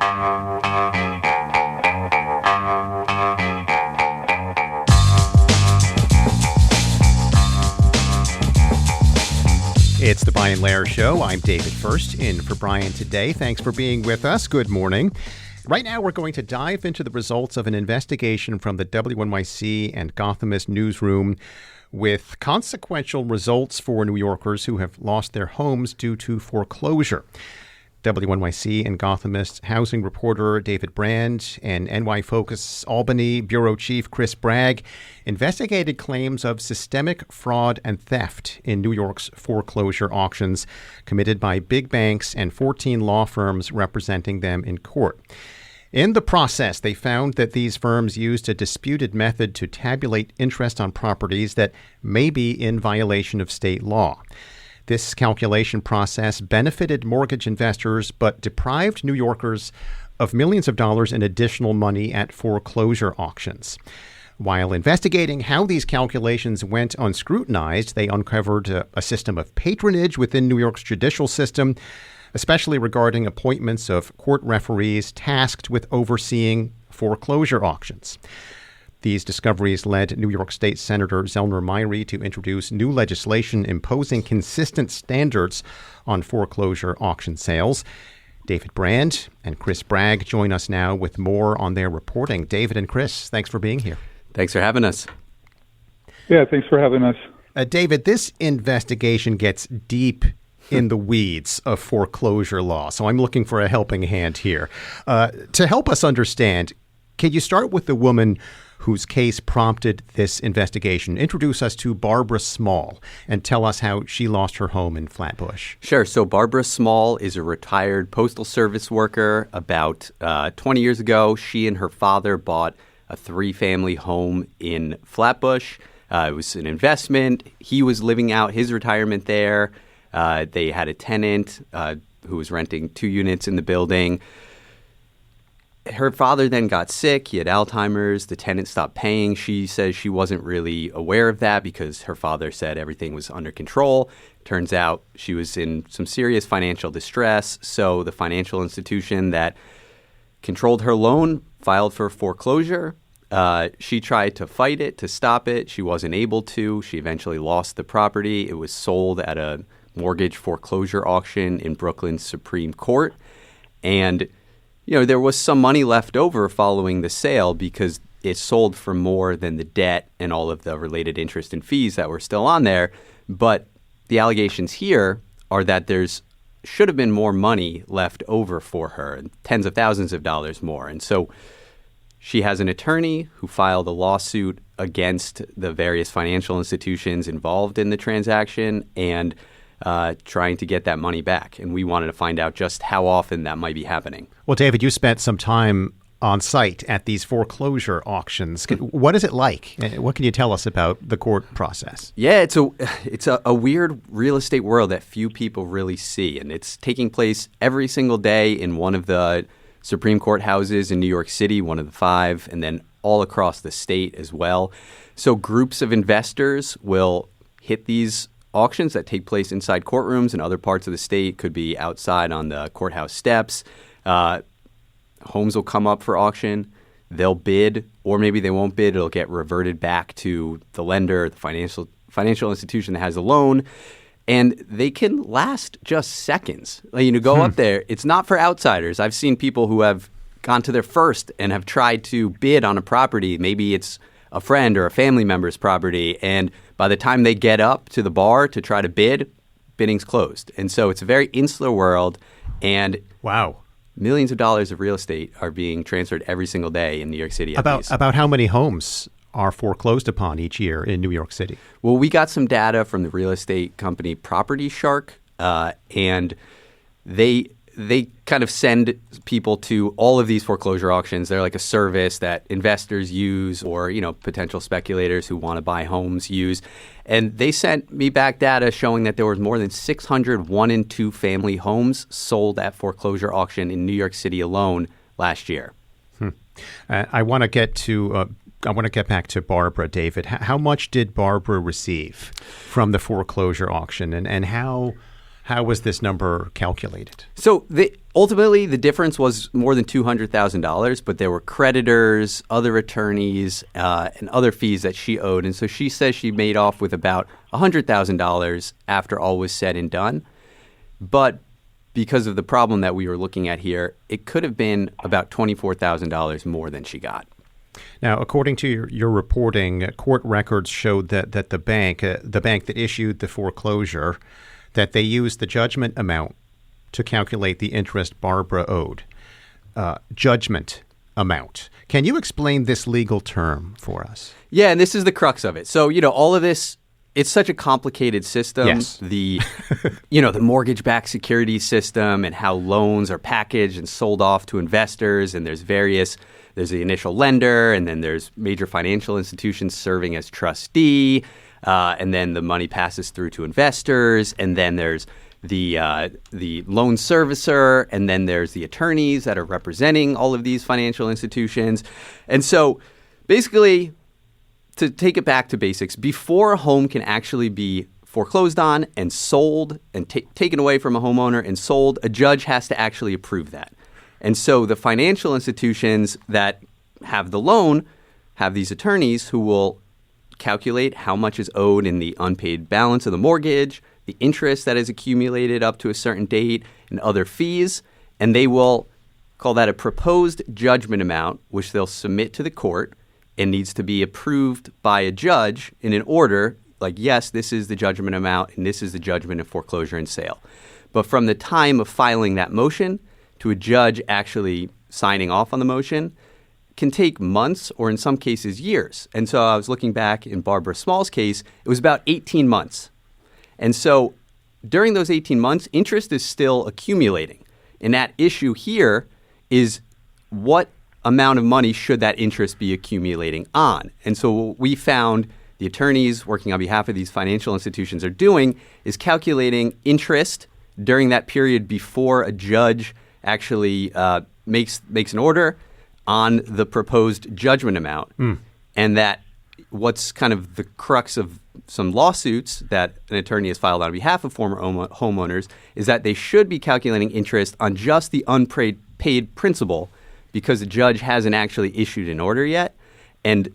It's the Brian Lehrer Show. I'm David First, in for Brian today. Thanks for being with us. Good morning. Right now, we're going to dive into the results of an investigation from the WNYC and Gothamist newsroom with consequential results for New Yorkers who have lost their homes due to foreclosure. WNYC and Gothamist housing reporter David Brand and NY Focus Albany bureau chief Chris Bragg investigated claims of systemic fraud and theft in New York's foreclosure auctions committed by big banks and 14 law firms representing them in court. In the process, they found that these firms used a disputed method to tabulate interest on properties that may be in violation of state law. This calculation process benefited mortgage investors but deprived New Yorkers of millions of dollars in additional money at foreclosure auctions. While investigating how these calculations went unscrutinized, they uncovered a system of patronage within New York's judicial system, especially regarding appointments of court referees tasked with overseeing foreclosure auctions. These discoveries led New York State Senator Zellner Myrie to introduce new legislation imposing consistent standards on foreclosure auction sales. David Brand and Chris Bragg join us now with more on their reporting. David and Chris, thanks for being here. Thanks for having us. Yeah, thanks for having us. David, this investigation gets deep in the weeds of foreclosure law, so I'm looking for a helping hand here. To help us understand, can you start with the woman whose case prompted this investigation? Introduce us to Barbara Small and tell us how she lost her home in Flatbush. Sure. So Barbara Small is a retired Postal Service worker. About 20 years ago, she and her father bought a 3-family home in Flatbush. It was an investment. He was living out his retirement there. They had a tenant who was renting 2 units in the building. Her father then got sick. He had Alzheimer's. The tenant stopped paying. She says she wasn't really aware of that because her father said everything was under control. Turns out she was in some serious financial distress. So the financial institution that controlled her loan filed for foreclosure. She tried to fight it, to stop it. She wasn't able to. She eventually lost the property. It was sold at a mortgage foreclosure auction in Brooklyn's Supreme Court. And there was some money left over following the sale because it sold for more than the debt and all of the related interest and fees that were still on there. But the allegations here are that there's should have been more money left over for her, tens of thousands of dollars more. And so she has an attorney who filed a lawsuit against the various financial institutions involved in the transaction and trying to get that money back. And we wanted to find out just how often that might be happening. Well, David, you spent some time on site at these foreclosure auctions. What is it like? What can you tell us about the court process? Yeah, it's a weird real estate world that few people really see. And it's taking place every single day in one of the Supreme Court houses in New York City, one of the 5, and then all across the state as well. So groups of investors will hit these auctions that take place inside courtrooms in other parts of the state. Could be outside on the courthouse steps. Homes will come up for auction. They'll bid, or maybe they won't bid. It'll get reverted back to the lender, the financial institution that has the loan. And they can last just seconds. Go up there. It's not for outsiders. I've seen people who have gone to their first and have tried to bid on a property. Maybe it's a friend or a family member's property. And by the time they get up to the bar to try to bid, bidding's closed. And so it's a very insular world. And wow, millions of dollars of real estate are being transferred every single day in New York City. About how many homes are foreclosed upon each year in New York City? Well, we got some data from the real estate company Property Shark, and they kind of send people to all of these foreclosure auctions. They're like a service that investors use or, potential speculators who want to buy homes use. And they sent me back data showing that there was more than 600 1- and 2-family homes sold at foreclosure auction in New York City alone last year. I want to get back to Barbara, David. How much did Barbara receive from the foreclosure auction, and how How was this number calculated? So ultimately, the difference was more than $200,000, but there were creditors, other attorneys, and other fees that she owed. And so she says she made off with about $100,000 after all was said and done. But because of the problem that we were looking at here, it could have been about $24,000 more than she got. Now, according to your reporting, court records showed that the bank that issued the foreclosure, that they used the judgment amount to calculate the interest Barbara owed. Judgment amount. Can you explain this legal term for us? Yeah, and this is the crux of it. So, all of this, it's such a complicated system. Yes. The mortgage-backed security system and how loans are packaged and sold off to investors, and there's the initial lender, and then there's major financial institutions serving as trustee, and then the money passes through to investors, and then there's the loan servicer, and then there's the attorneys that are representing all of these financial institutions. And so basically, to take it back to basics, before a home can actually be foreclosed on and sold and taken away from a homeowner and sold, a judge has to actually approve that. And so the financial institutions that have the loan have these attorneys who will calculate how much is owed in the unpaid balance of the mortgage, the interest that is accumulated up to a certain date, and other fees. And they will call that a proposed judgment amount, which they'll submit to the court and needs to be approved by a judge in an order like, yes, this is the judgment amount and this is the judgment of foreclosure and sale. But from the time of filing that motion to a judge actually signing off on the motion can take months or in some cases years. And so I was looking back in Barbara Small's case, it was about 18 months. And so during those 18 months, interest is still accumulating. And that issue here is what amount of money should that interest be accumulating on? And so what we found the attorneys working on behalf of these financial institutions are doing is calculating interest during that period before a judge actually makes an order on the proposed judgment amount. And that what's kind of the crux of some lawsuits that an attorney has filed on behalf of former homeowners is that they should be calculating interest on just the unpaid principal because the judge hasn't actually issued an order yet. And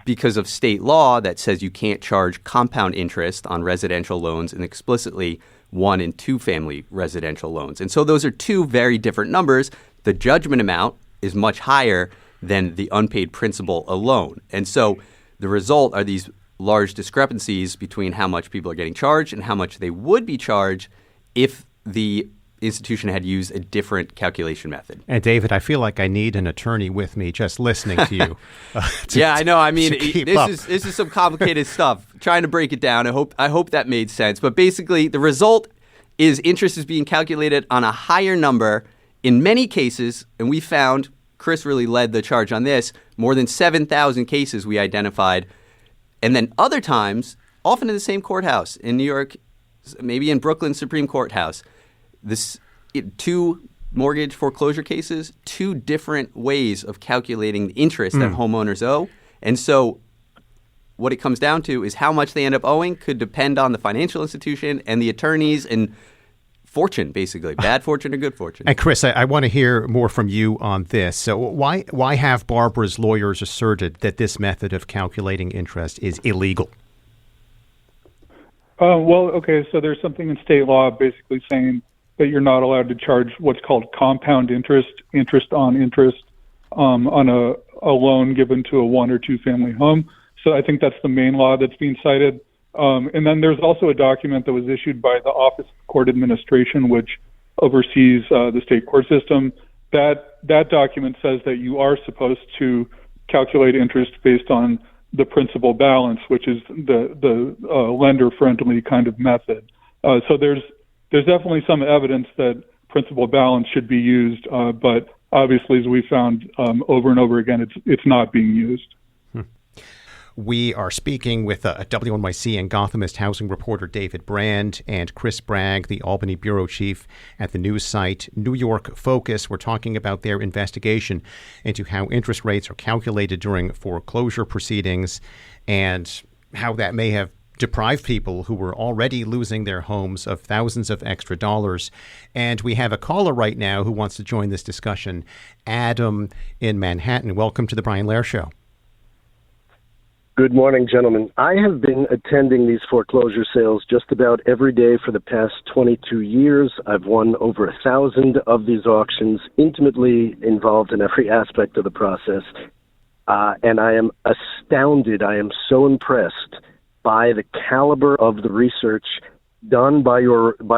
because of state law that says you can't charge compound interest on residential loans and explicitly 1- and 2-family residential loans. And so those are two very different numbers. The judgment amount is much higher than the unpaid principal alone. And so the result are these large discrepancies between how much people are getting charged and how much they would be charged if the institution had used a different calculation method. And David, I feel like I need an attorney with me just listening to you. Yeah, I know. I mean, this is some complicated stuff. Trying to break it down. I hope that made sense. But basically, the result is interest is being calculated on a higher number in many cases, and we found, Chris really led the charge on this, more than 7,000 cases we identified. And then other times, often in the same courthouse, in New York, maybe in Brooklyn Supreme Courthouse, two mortgage foreclosure cases, two different ways of calculating the interest that homeowners owe. And so what it comes down to is how much they end up owing could depend on the financial institution and the attorneys and fortune, basically. Bad fortune or good fortune. And Chris, I want to hear more from you on this. So why have Barbara's lawyers asserted that this method of calculating interest is illegal? Well, okay, so there's something in state law basically saying that you're not allowed to charge what's called compound interest on interest on a loan given to a 1- or 2-family home. So I think that's the main law that's being cited. And then there's also a document that was issued by the Office of Court Administration, which oversees the state court system. That document says that you are supposed to calculate interest based on the principal balance, which is the lender-friendly kind of method. So there's definitely some evidence that principal balance should be used, but obviously, as we found over and over again, it's not being used. We are speaking with WNYC and Gothamist housing reporter David Brand and Chris Bragg, the Albany bureau chief at the news site New York Focus. We're talking about their investigation into how interest rates are calculated during foreclosure proceedings and how that may have deprive people who were already losing their homes of thousands of extra dollars. And we have a caller right now who wants to join this discussion, Adam in Manhattan. Welcome to the Brian Lehrer Show. Good morning, gentlemen. I have been attending these foreclosure sales just about every day for the past 22 years. I've won over 1,000 of these auctions, intimately involved in every aspect of the process. And I am astounded. I am so impressed by the caliber of the research done by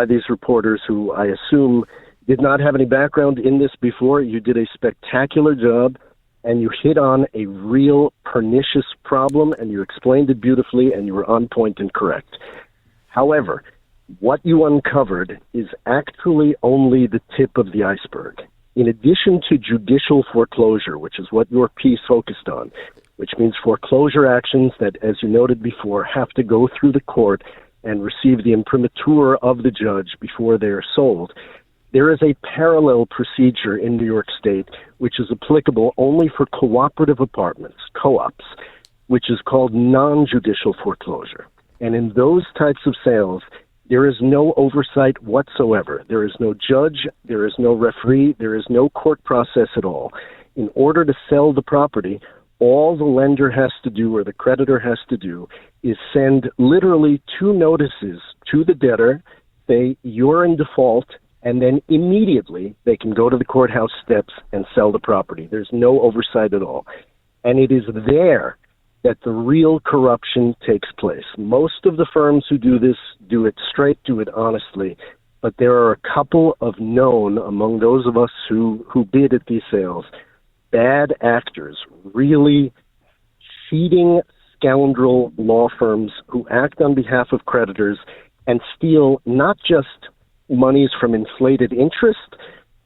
these reporters who I assume did not have any background in this before. You did a spectacular job. And you hit on a real pernicious problem, and you explained it beautifully, and you were on point and correct. However, what you uncovered is actually only the tip of the iceberg. In addition to judicial foreclosure, which is what your piece focused on, which means foreclosure actions that, as you noted before, have to go through the court and receive the imprimatur of the judge before they are sold, there is a parallel procedure in New York State which is applicable only for cooperative apartments, co-ops, which is called non-judicial foreclosure. And in those types of sales, there is no oversight whatsoever. There is no judge, there is no referee, there is no court process at all. In order to sell the property, all the lender has to do or the creditor has to do is send literally 2 notices to the debtor, say, you're in default, and then immediately they can go to the courthouse steps and sell the property. There's no oversight at all. And it is there that the real corruption takes place. Most of the firms who do this do it straight, do it honestly, but there are a couple of known among those of us who bid at these sales, bad actors, really cheating scoundrel law firms who act on behalf of creditors and steal not just monies from inflated interest,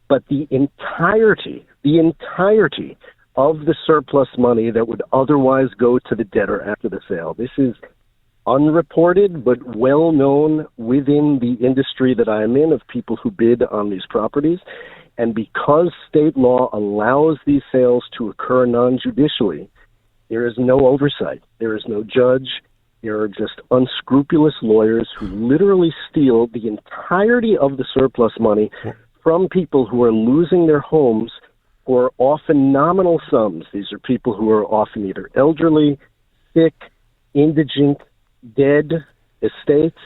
but the entirety of the surplus money that would otherwise go to the debtor after the sale. This is unreported, but well known within the industry that I am in of people who bid on these properties. And because state law allows these sales to occur non-judicially, there is no oversight. There is no judge. There are just unscrupulous lawyers who literally steal the entirety of the surplus money from people who are losing their homes for often nominal sums. These are people who are often either elderly, sick, indigent, dead estates,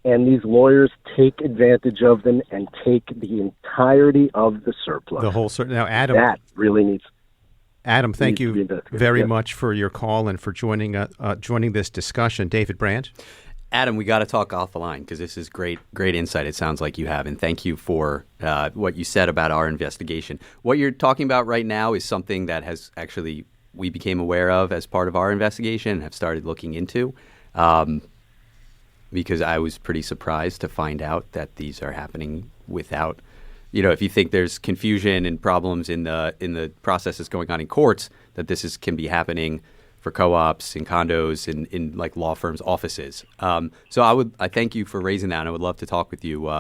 and these lawyers take advantage of them and take the entirety of the surplus. The whole now, Adam. That really needs. Adam, thank you very much for your call and for joining this discussion. David Brandt? Adam, we got to talk off the line because this is great insight it sounds like you have. And thank you for what you said about our investigation. What you're talking about right now is something that we became aware of as part of our investigation and have started looking into because I was pretty surprised to find out that these are happening without – if you think there's confusion and problems in the processes going on in courts, that this can be happening for co-ops and condos in like law firms' offices. So I thank you for raising that, and I would love to talk with you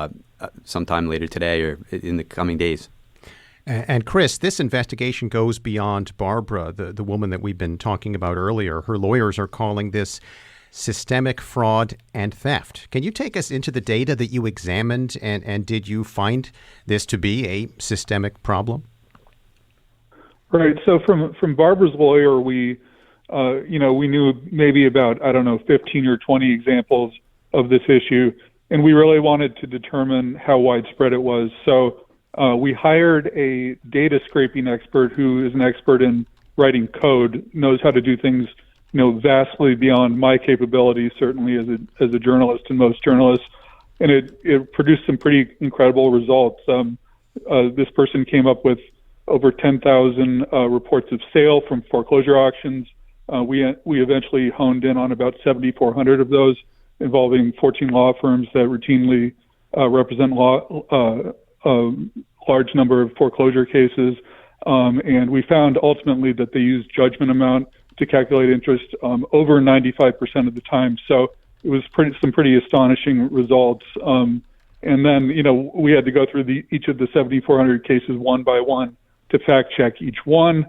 sometime later today or in the coming days. And Chris, this investigation goes beyond Barbara, the woman that we've been talking about earlier. Her lawyers are calling this systemic fraud and theft. Can you take us into the data that you examined, and did you find this to be a systemic problem? Right. So from Barbara's lawyer, we knew maybe about, 15 or 20 examples of this issue, and we really wanted to determine how widespread it was. So we hired a data scraping expert who is an expert in writing code, knows how to do things vastly beyond my capabilities, certainly as a journalist and most journalists, and it produced some pretty incredible results. This person came up with over 10,000 reports of sale from foreclosure auctions. We eventually honed in on about 7,400 of those, involving 14 law firms that routinely represent a large number of foreclosure cases, and we found ultimately that they used judgment amount to calculate interest over 95% of the time. So it was some pretty astonishing results. And then, we had to go through each of the 7,400 cases one by one to fact check each one,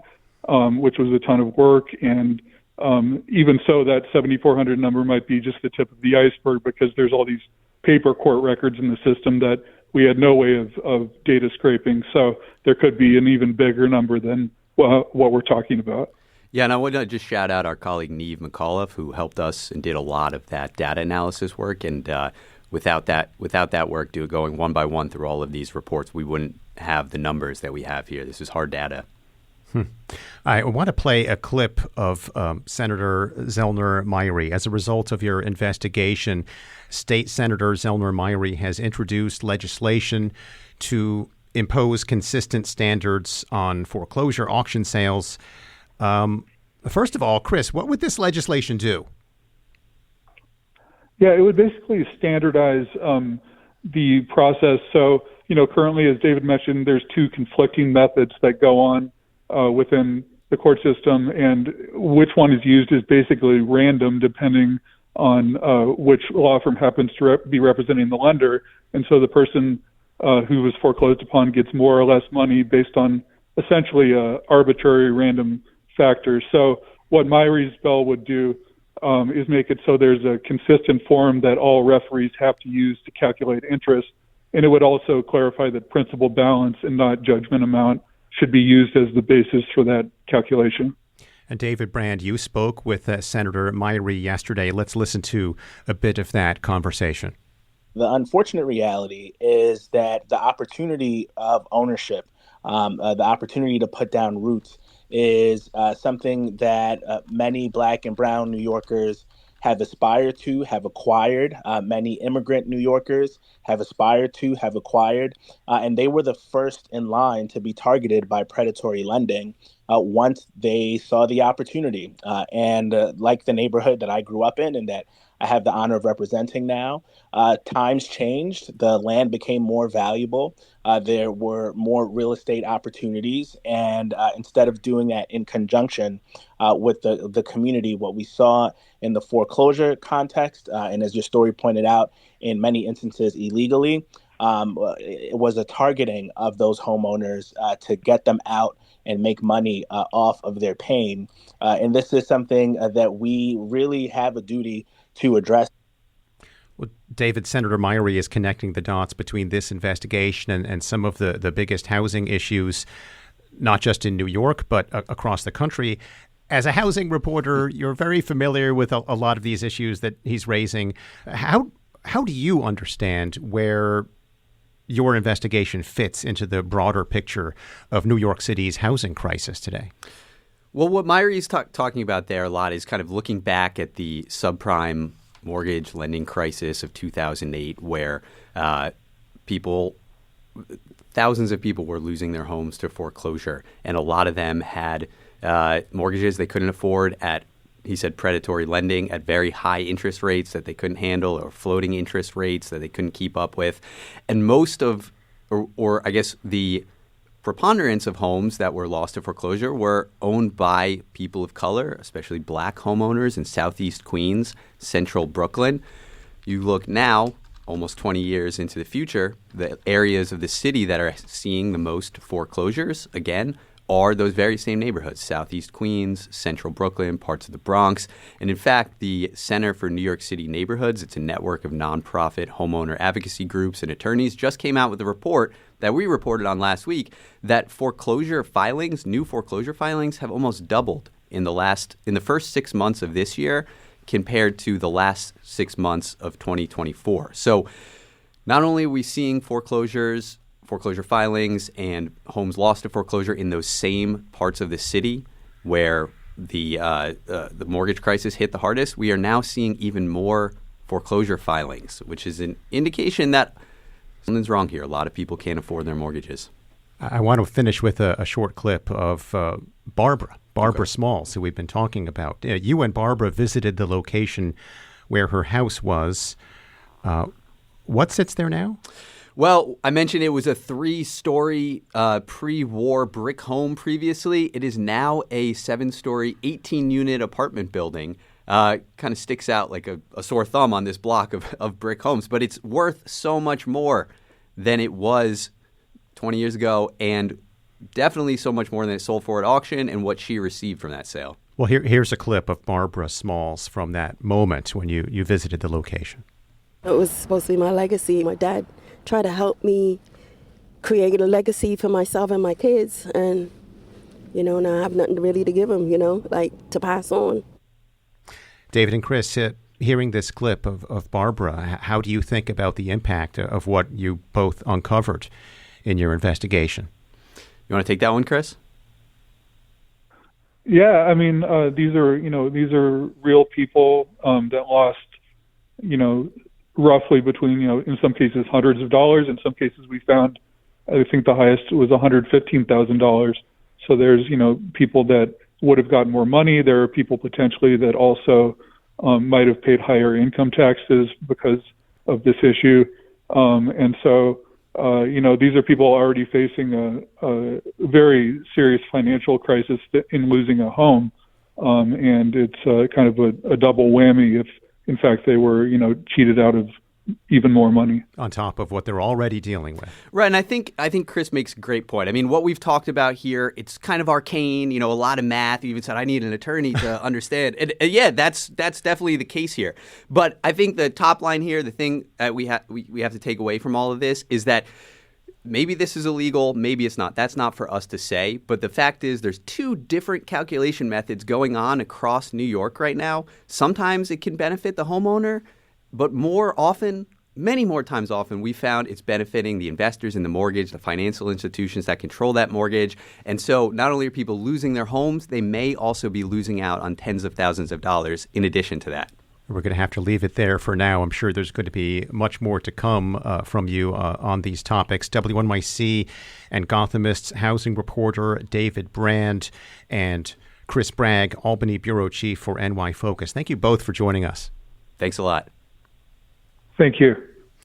which was a ton of work. And Even so, that 7,400 number might be just the tip of the iceberg because there's all these paper court records in the system that we had no way of data scraping. So there could be an even bigger number than what we're talking about. Yeah, and I want to just shout out our colleague Neve McAuliffe, who helped us and did a lot of that data analysis work. And without that work, going one by one through all of these reports, we wouldn't have the numbers that we have here. This is hard data. I want to play a clip of Senator Zellner Myrie. As a result of your investigation, State Senator Zellner Myrie has introduced legislation to impose consistent standards on foreclosure auction sales. First of all, Chris, what would this legislation do? Yeah, it would basically standardize the process. So, currently, as David mentioned, there's two conflicting methods that go on within the court system, and which one is used is basically random depending on which law firm happens to be representing the lender. And so the person who was foreclosed upon gets more or less money based on essentially arbitrary random factors. So what Myrie's bill would do is make it so there's a consistent form that all referees have to use to calculate interest. And it would also clarify that principal balance and not judgment amount should be used as the basis for that calculation. And David Brand, you spoke with Senator Myrie yesterday. Let's listen to a bit of that conversation. The unfortunate reality is that the opportunity of ownership, the opportunity to put down roots is something that many Black and brown New Yorkers have aspired to, have acquired. Many immigrant New Yorkers have aspired to, have acquired. And they were the first in line to be targeted by predatory lending once they saw the opportunity. And like the neighborhood that I grew up in and that I have the honor of representing now, times changed. The land became more valuable. There were more real estate opportunities. And instead of doing that in conjunction with the community, what we saw in the foreclosure context, and as your story pointed out, in many instances illegally, it was a targeting of those homeowners to get them out and make money off of their pain. And this is something that we really have a duty to address. Well, David, Senator Myrie is connecting the dots between this investigation and some of the biggest housing issues, not just in New York, but across the country. As a housing reporter, you're very familiar with a lot of these issues that he's raising. How do you understand where your investigation fits into the broader picture of New York City's housing crisis today? Well, what Myrie's talking about there a lot is kind of looking back at the subprime mortgage lending crisis of 2008, where thousands of people were losing their homes to foreclosure, and a lot of them had mortgages they couldn't afford at, he said, predatory lending at very high interest rates that they couldn't handle, or floating interest rates that they couldn't keep up with. And most of, or I guess the preponderance of homes that were lost to foreclosure were owned by people of color, especially Black homeowners in Southeast Queens, Central Brooklyn. You look now, almost 20 years into the future, the areas of the city that are seeing the most foreclosures, again, are those very same neighborhoods, Southeast Queens, Central Brooklyn, parts of the Bronx. And in fact, the Center for New York City Neighborhoods, it's a network of nonprofit homeowner advocacy groups and attorneys, just came out with a report that we reported on last week that new foreclosure filings have almost doubled in the first 6 months of this year compared to the last 6 months of 2024. So not only are we seeing foreclosure filings and homes lost to foreclosure in those same parts of the city where the mortgage crisis hit the hardest, we are now seeing even more foreclosure filings, which is an indication that something's wrong here. A lot of people can't afford their mortgages. I want to finish with a short clip of Barbara okay. Smalls, who we've been talking about. You and Barbara visited the location where her house was. What sits there now? Well, I mentioned it was a 3-story pre-war brick home previously. It is now a 7-story, 18-unit apartment building. Kind of sticks out like a sore thumb on this block of brick homes, but it's worth so much more than it was 20 years ago. And definitely so much more than it sold for at auction and what she received from that sale. Well, here's a clip of Barbara Smalls from that moment when you visited the location. It was supposed to be my legacy. My dad tried to help me create a legacy for myself and my kids. And, now I have nothing really to give them, to pass on. David and Chris, hearing this clip of Barbara, how do you think about the impact of what you both uncovered in your investigation? You want to take that one, Chris? Yeah, I mean, these are real people that lost, roughly between, in some cases hundreds of dollars. In some cases, we found, I think the highest was $115,000. So there's, people that would have gotten more money. There are people potentially that also might have paid higher income taxes because of this issue. And so, these are people already facing a very serious financial crisis in losing a home. And it's kind of a double whammy if, in fact, they were, cheated out of even more money on top of what they're already dealing with. Right, and I think Chris makes a great point. I mean, what we've talked about here, it's kind of arcane, a lot of math. You even said I need an attorney to understand. And yeah, that's definitely the case here. But I think the top line here, the thing that we have to take away from all of this is that maybe this is illegal, maybe it's not. That's not for us to say. But the fact is there's two different calculation methods going on across New York right now. Sometimes it can benefit the homeowner, but more often, many more times often, we found it's benefiting the investors in the mortgage, the financial institutions that control that mortgage. And so not only are people losing their homes, they may also be losing out on tens of thousands of dollars in addition to that. We're going to have to leave it there for now. I'm sure there's going to be much more to come from you on these topics. WNYC and Gothamist's housing reporter David Brand and Chris Bragg, Albany Bureau Chief for NY Focus. Thank you both for joining us. Thanks a lot. Thank you.